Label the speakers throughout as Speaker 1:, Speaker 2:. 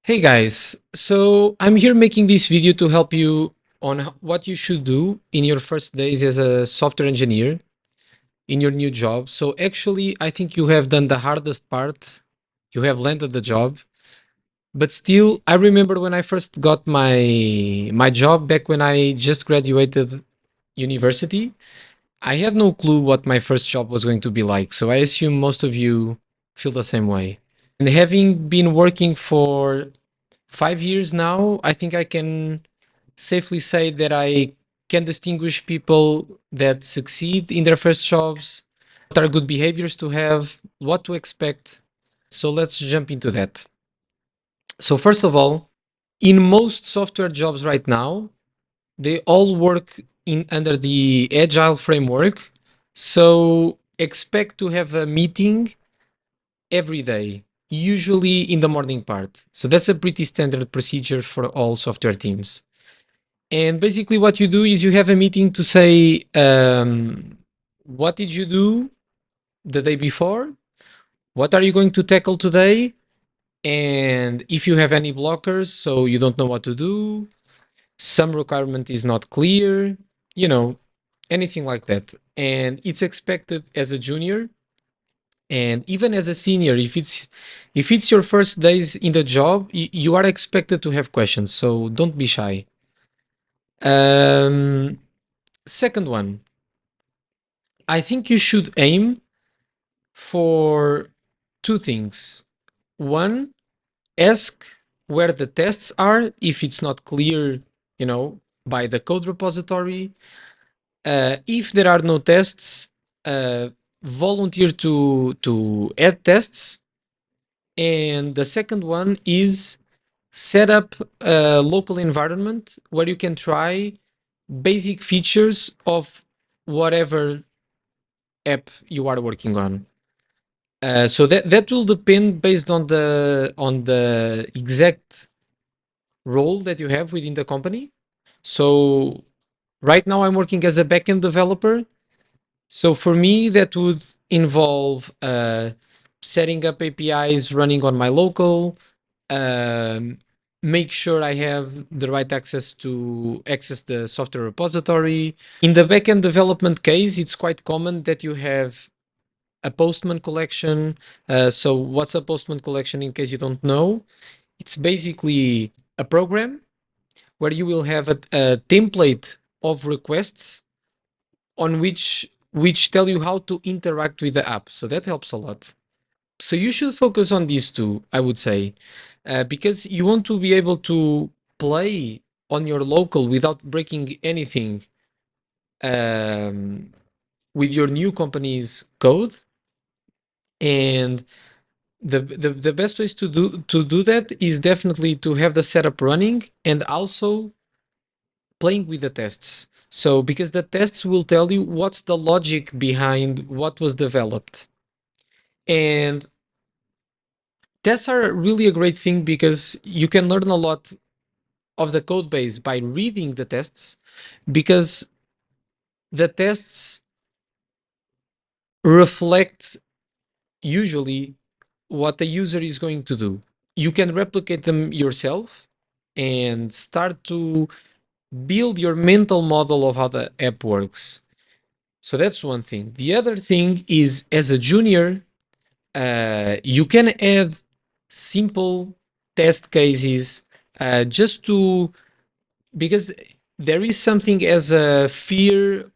Speaker 1: Hey guys, so I'm here making this video to help you on what you should do in your first days as a software engineer in your new job. So actually, I think you have done the hardest part. You have landed the job, but still, I remember when I first got my job back when I just graduated university. I had no clue what my first job was going to be like. So I assume most of you feel the same way. And having been working for 5 years now, I think I can safely say that I can distinguish people that succeed in their first jobs, what are good behaviors to have, what to expect. So let's jump into that. So, first of all, in most software jobs right now, they all work in under the agile framework. So expect to have a meeting every day, usually in the morning part. So that's a pretty standard procedure for all software teams. And basically, what you do is you have a meeting to say, what did you do the day before? What are you going to tackle today? And if you have any blockers, so you don't know what to do, some requirement is not clear, you know, anything like that. And it's expected as a junior and even as a senior, if it's your first days in the job, you are expected to have questions, so don't be shy. um Second one, I think you should aim for two things. One, ask where the tests are if it's not clear, by the code repository. If there are no tests, uh, volunteer to add tests. And the second one is set up a local environment where you can try basic features of whatever app you are working on. So that will depend based on the exact role that you have within the company. So right now I'm working as a backend developer. So for me, that would involve setting up APIs running on my local, um, make sure I have the right access to access the software repository. In the backend development case, it's quite common that you have a Postman collection. So what's a Postman collection in case you don't know? It's basically a program where you will have a template of requests on which tell you how to interact with the app. So that helps a lot. So you should focus on these two, I would say, because you want to be able to play on your local without breaking anything um, with your new company's code. And the best ways to do that is definitely to have the setup running and also playing with the tests. So because the tests will tell you what's the logic behind what was developed. And tests are really a great thing because you can learn a lot of the code base by reading the tests, because the tests reflect usually what the user is going to do. You can replicate them yourself and start to build your mental model of how the app works. So that's one thing. The other thing is, as a junior, you can add simple test cases, just to, because there is something as a fear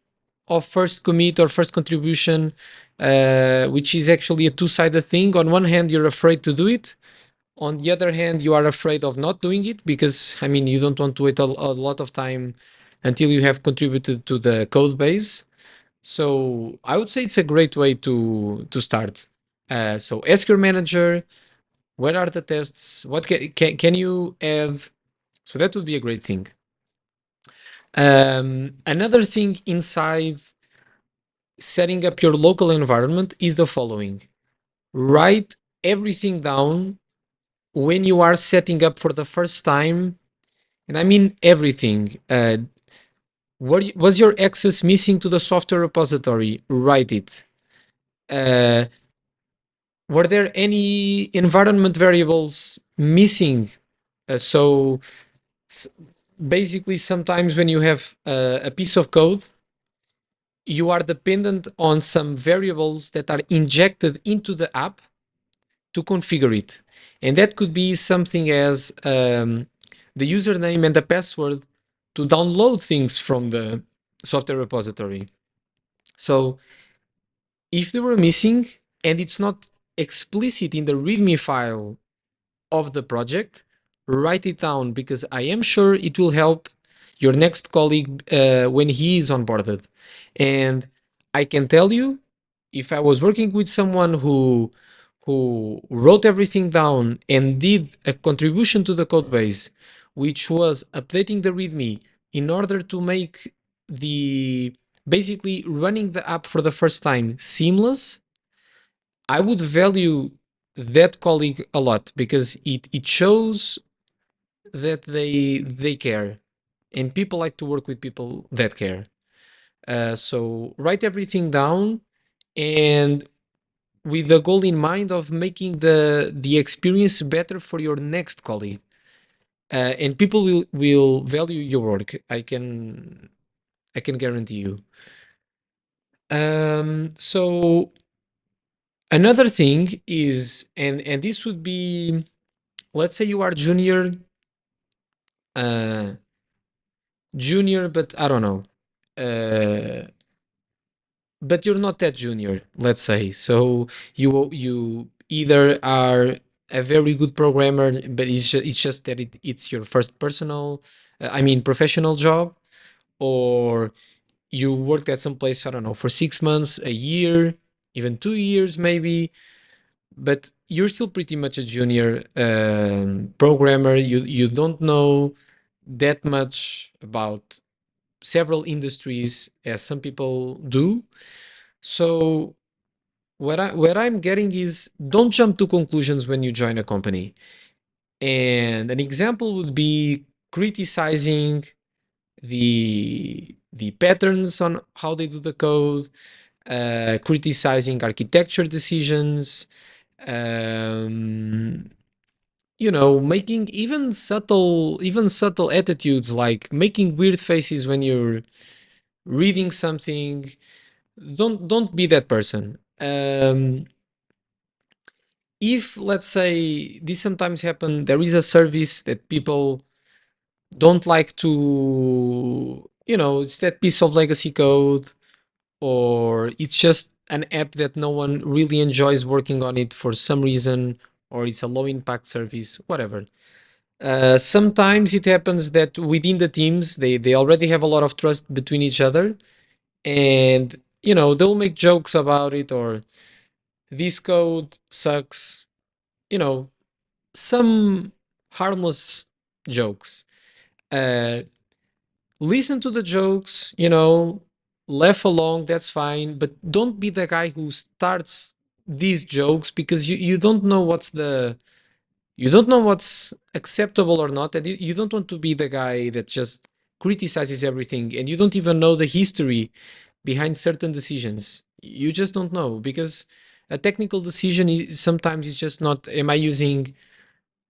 Speaker 1: of first commit or first contribution, which is actually a two-sided thing. On one hand, you're afraid to do it. On the other hand, you are afraid of not doing it because, I mean, you don't want to wait a lot of time until you have contributed to the code base. So I would say it's a great way to start. So ask your manager, where are the tests? What can you add? So that would be a great thing. Another thing inside setting up your local environment is the following: write everything down when you are setting up for the first time. And I mean everything. Was your access missing to the software repository? Write it. Uh, were there any environment variables missing? So s- basically, sometimes when you have a piece of code, you are dependent on some variables that are injected into the app to configure it. And that could be something as the username and the password to download things from the software repository. So if they were missing and it's not explicit in the README file of the project, write it down because I am sure it will help your next colleague when he is onboarded. And I can tell you, if I was working with someone who wrote everything down and did a contribution to the code base, which was updating the README in order to make the basically running the app for the first time seamless, I would value that colleague a lot because it shows that they care, and people like to work with people that care. So write everything down, and with the goal in mind of making the experience better for your next colleague. And people will value your work. I can guarantee you. So another thing is, and this would be, let's say you are uh, junior, but I don't know, uh, but you're not that junior, let's say. So you either are a very good programmer, but it's just that it's your first personal, I mean, professional job, or you worked at some place, I don't know, for 6 months, a year, even 2 years, maybe, but you're still pretty much a junior programmer. You don't know that much about several industries as some people do. So what I'm getting is, don't jump to conclusions when you join a company. And an example would be criticizing the patterns on how they do the code, criticizing architecture decisions, um, making even subtle attitudes like making weird faces when you're reading something. Don't be that person. If, let's say, this sometimes happen, there is a service that people don't like to, it's that piece of legacy code, or it's just an app that no one really enjoys working on it for some reason, or it's a low impact service, whatever. Sometimes it happens that within the teams, they already have a lot of trust between each other, and they'll make jokes about it, or this code sucks, you know some harmless jokes. uh Listen to the jokes, laugh along, that's fine, but don't be the guy who starts these jokes, because you don't know what's acceptable or not, and you don't want to be the guy that just criticizes everything, and you don't even know the history behind certain decisions. You just don't know, because a technical decision is sometimes it's just not, am I using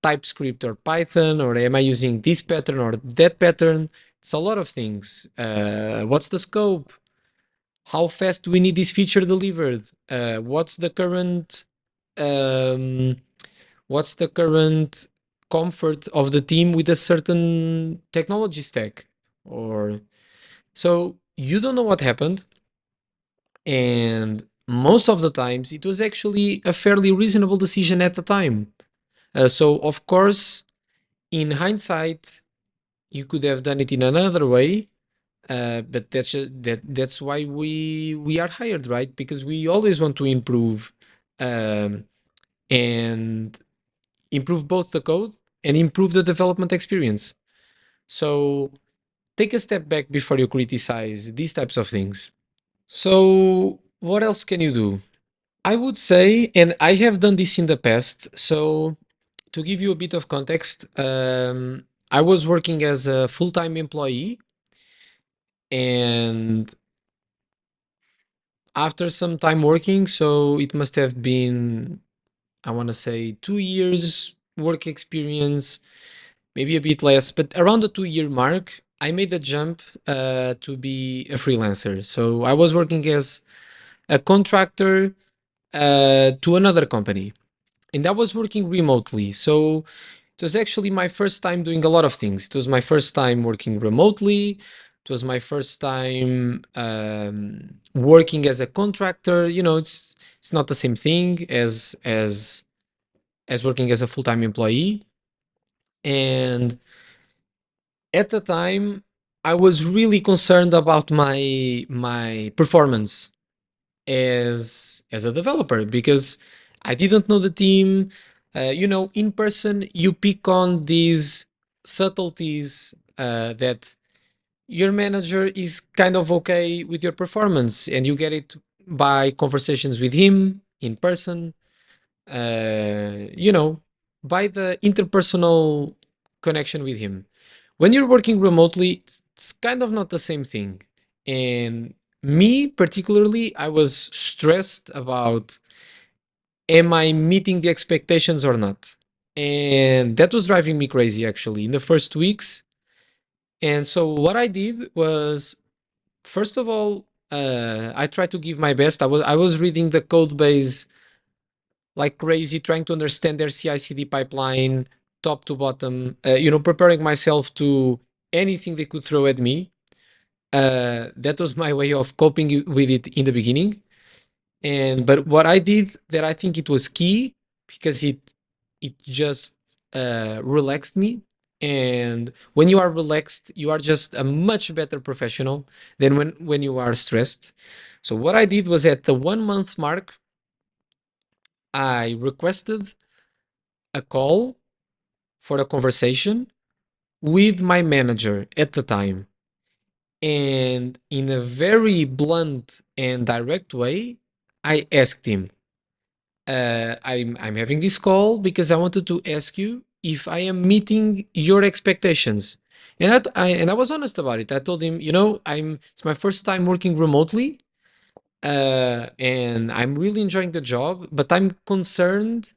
Speaker 1: TypeScript or Python, or am I using this pattern or that pattern? It's a lot of things. What's the scope? How fast do we need this feature delivered? What's the current um, what's the current comfort of the team with a certain technology stack? Or so you don't know what happened, and most of the times it was actually a fairly reasonable decision at the time. So of course, in hindsight, you could have done it in another way, but that's why we are hired, right? Because we always want to improve, um, and improve both the code and improve the development experience. So take a step back before you criticize these types of things. So what else can you do? I would say, and I have done this in the past. So to give you a bit of context, I was working as a full-time employee, and after some time working, so it must have been, I want to say, 2 years work experience. maybe a bit less, but around the 2 year mark, I made the jump to be a freelancer. So I was working as a contractor to another company, and I was working remotely. So it was actually my first time doing a lot of things. It was my first time working remotely. It was my first time working as a contractor. You know, it's not the same thing as working as a full time employee. And at the time, I was really concerned about my performance as a developer because I didn't know the team. You know, in person, you pick on these subtleties that your manager is kind of okay with your performance, and you get it by conversations with him in person. You know, by the interpersonal connection with him. When you're working remotely, it's kind of not the same thing. And me particularly, I was stressed about, am I meeting the expectations or not? And that was driving me crazy actually in the first weeks. And so what I did was, first of all, I tried to give my best. I was reading the code base like crazy, trying to understand their CI/CD pipeline, top to bottom. You know, preparing myself to anything they could throw at me. That was my way of coping with it in the beginning. And but what I did that I think it was key because it just relaxed me. And when you are relaxed, you are just a much better professional than when you are stressed. So what I did was at the 1 month mark, I requested a call for a conversation with my manager at the time. And in a very blunt and direct way, I asked him, I'm having this call because I wanted to ask you if I am meeting your expectations. And I was honest about it. I told him, you know, it's my first time working remotely, and I'm really enjoying the job, but I'm concerned.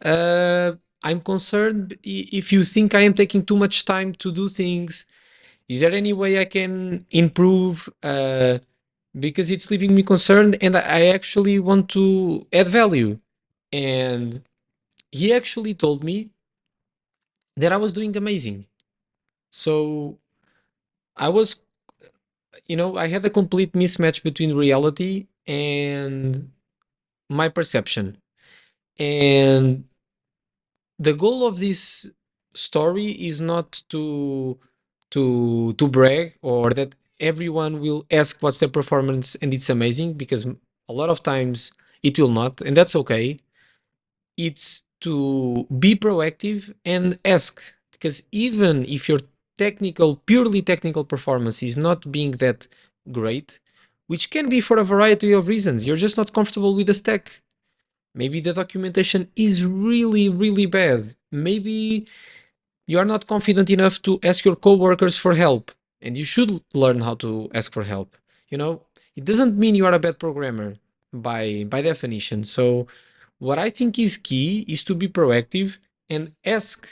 Speaker 1: Uh, I'm concerned if you think I am taking too much time to do things. Is there any way I can improve? Because it's leaving me concerned, and I actually want to add value. And he actually told me that I was doing amazing. So I was, you know, I had a complete mismatch between reality and my perception. And the goal of this story is not to brag or that everyone will ask what's their performance and it's amazing, because a lot of times it will not, and that's okay. It's to be proactive and ask, because even if your purely technical performance is not being that great, which can be for a variety of reasons, you're just not comfortable with the stack. Maybe the documentation is really, really bad. Maybe you are not confident enough to ask your coworkers for help, and you should learn how to ask for help. You know, it doesn't mean you are a bad programmer by definition. So what I think is key is to be proactive and ask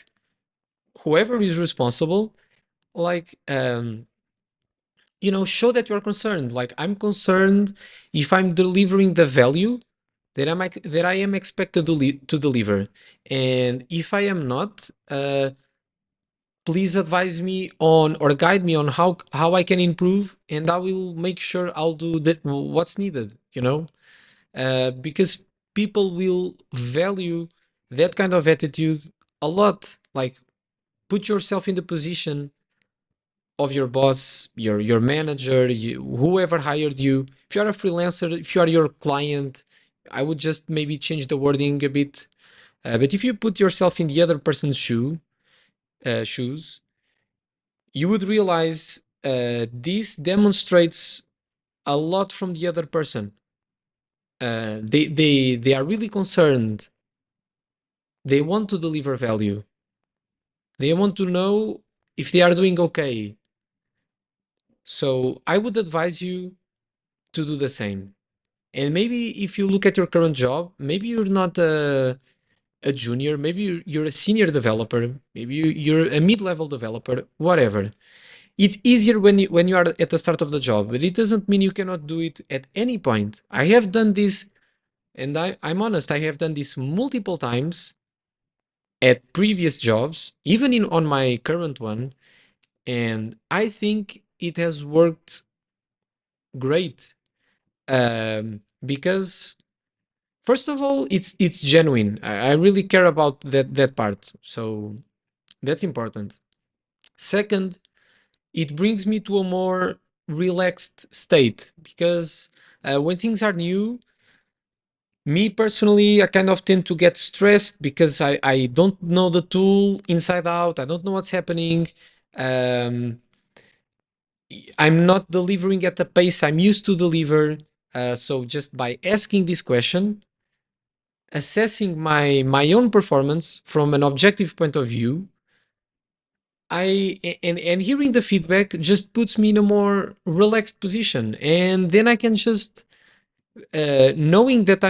Speaker 1: whoever is responsible, like, you know, show that you're concerned. Like, I'm concerned if I'm delivering the value that I am expected to deliver. And if I am not, please advise me on or guide me on how I can improve, and I will make sure I'll do that what's needed, you know? Because people will value that kind of attitude a lot. Like, put yourself in the position of your boss, your manager, whoever hired you. If you are a freelancer, if you are your client, I would just maybe change the wording a bit. But if you put yourself in the other person's shoes, you would realize this demonstrates a lot from the other person. They are really concerned. They want to deliver value. They want to know if they are doing okay. So I would advise you to do the same. And maybe if you look at your current job, maybe you're not a junior, maybe you're a senior developer, maybe you're a mid-level developer, whatever. It's easier when you are at the start of the job, but it doesn't mean you cannot do it at any point. I have done this, and I'm honest, I have done this multiple times at previous jobs, even in on my current one, and I think it has worked great. Because first of all, it's genuine. I really care about that part, so that's important. Second, it brings me to a more relaxed state because when things are new, me personally, I kind of tend to get stressed because I don't know the tool inside out. I don't know what's happening. Um, I'm not delivering at the pace I'm used to deliver. So just by asking this question, assessing my own performance from an objective point of view, and hearing the feedback just puts me in a more relaxed position, and then I can just knowing that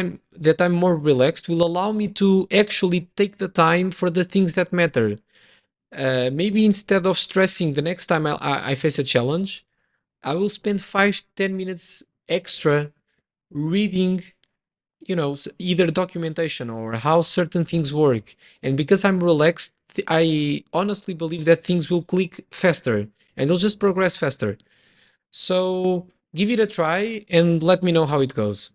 Speaker 1: I'm more relaxed will allow me to actually take the time for the things that matter. Maybe instead of stressing the next time I face a challenge, I will spend 5-10 minutes extra reading, either documentation or how certain things work. And because I'm relaxed, I honestly believe that things will click faster and they'll just progress faster. So give it a try and let me know how it goes.